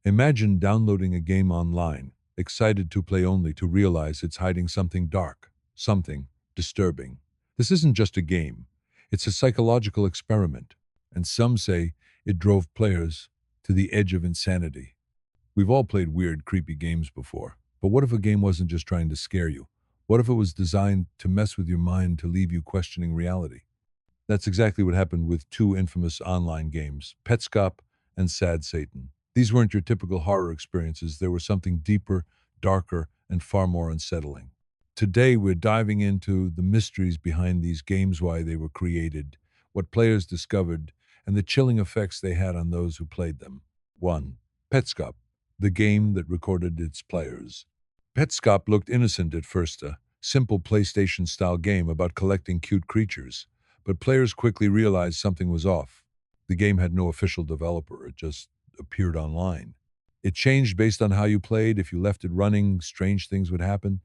Imagine downloading a game online, excited to play only to realize it's hiding something dark, something disturbing. This isn't just a game, it's a psychological experiment, and some say it drove players to the edge of insanity. We've all played weird, creepy games before, but what if a game wasn't just trying to scare you? What if it was designed to mess with your mind to leave you questioning reality? That's exactly what happened with two infamous online games, Petscop and Sad Satan. These weren't your typical horror experiences, they were something deeper, darker, and far more unsettling. Today, we're diving into the mysteries behind these games, why they were created, what players discovered, and the chilling effects they had on those who played them. 1. Petscop, the game that recorded its players. Petscop looked innocent at first, a simple PlayStation style game about collecting cute creatures. But players quickly realized something was off. The game had no official developer, it just appeared online. It changed based on how you played. If you left it running, strange things would happen.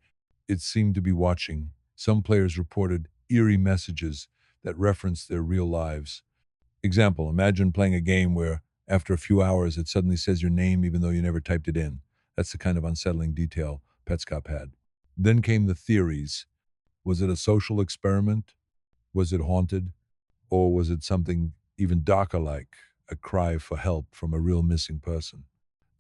It seemed to be watching. Some players reported eerie messages that referenced their real lives. Example, imagine playing a game where after a few hours it suddenly says your name even though you never typed it in. That's the kind of unsettling detail Petscop had. Then came the theories. Was it a social experiment? Was it haunted? Or was it something even darker, like a cry for help from a real missing person?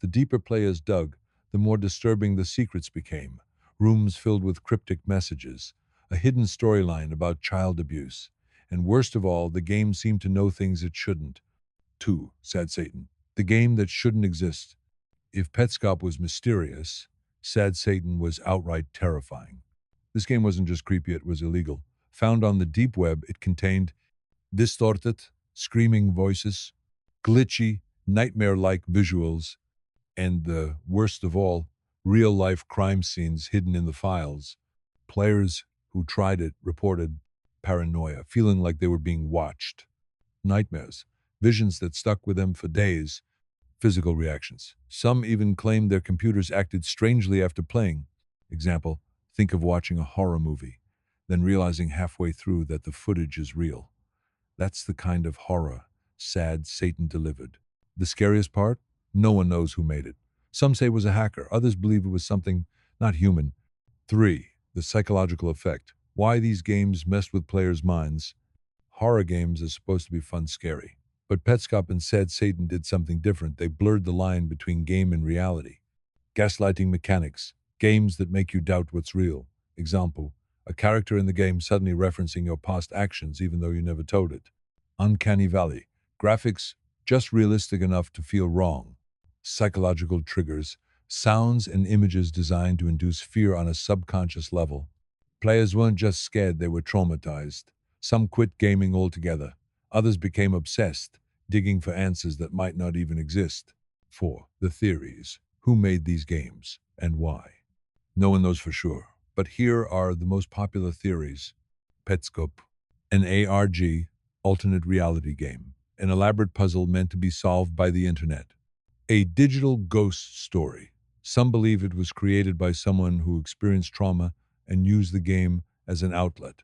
The deeper players dug, the more disturbing the secrets became. Rooms filled with cryptic messages, a hidden storyline about child abuse, and worst of all, the game seemed to know things it shouldn't. 2. Sad Satan, the game that shouldn't exist. If Petscop was mysterious, Sad Satan was outright terrifying. This game wasn't just creepy, it was illegal. Found on the deep web, it contained distorted, screaming voices, glitchy, nightmare-like visuals, and the worst of all, real-life crime scenes hidden in the files. Players who tried it reported paranoia, feeling like they were being watched. Nightmares, visions that stuck with them for days, physical reactions. Some even claimed their computers acted strangely after playing. Example, think of watching a horror movie, then realizing halfway through that the footage is real. That's the kind of horror Sad Satan delivered. The scariest part? No one knows who made it. Some say it was a hacker, others believe it was something not human. 3. The psychological effect. Why these games messed with players' minds. Horror games are supposed to be fun, scary. But Petscop and Sad Satan did something different. They blurred the line between game and reality. Gaslighting mechanics. Games that make you doubt what's real. Example, a character in the game suddenly referencing your past actions even though you never told it. Uncanny Valley. Graphics just realistic enough to feel wrong. Psychological triggers. Sounds and images designed to induce fear on a subconscious level. Players weren't just scared, they were traumatized. Some quit gaming altogether. Others became obsessed, digging for answers that might not even exist. 4. The theories. Who made these games and why? No one knows for sure, but here are the most popular theories. Petscope, an ARG, alternate reality game, an elaborate puzzle meant to be solved by the internet. A digital ghost story. Some believe it was created by someone who experienced trauma and used the game as an outlet.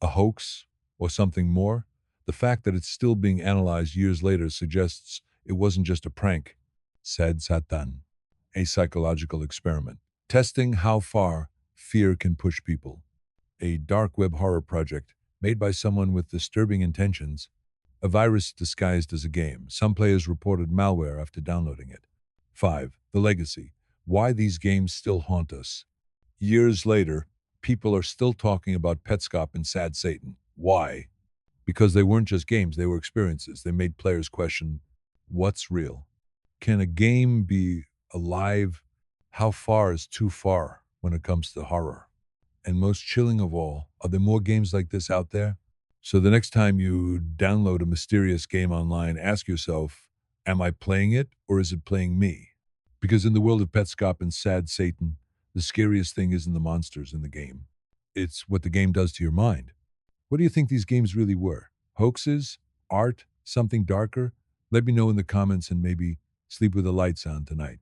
A hoax or something more? The fact that it's still being analyzed years later suggests it wasn't just a prank. Sad Satan, a psychological experiment, testing how far fear can push people. A dark web horror project made by someone with disturbing intentions, a virus disguised as a game. Some players reported malware after downloading it. 5. The legacy. Why these games still haunt us. Years later, people are still talking about Petscop and Sad Satan. Why? Because they weren't just games, they were experiences. They made players question, what's real? Can a game be alive? How far is too far when it comes to horror? And most chilling of all, are there more games like this out there? So the next time you download a mysterious game online, ask yourself, am I playing it or is it playing me? Because in the world of Petscop and Sad Satan, the scariest thing isn't the monsters in the game. It's what the game does to your mind. What do you think these games really were? Hoaxes? Art? Something darker? Let me know in the comments and maybe sleep with the lights on tonight.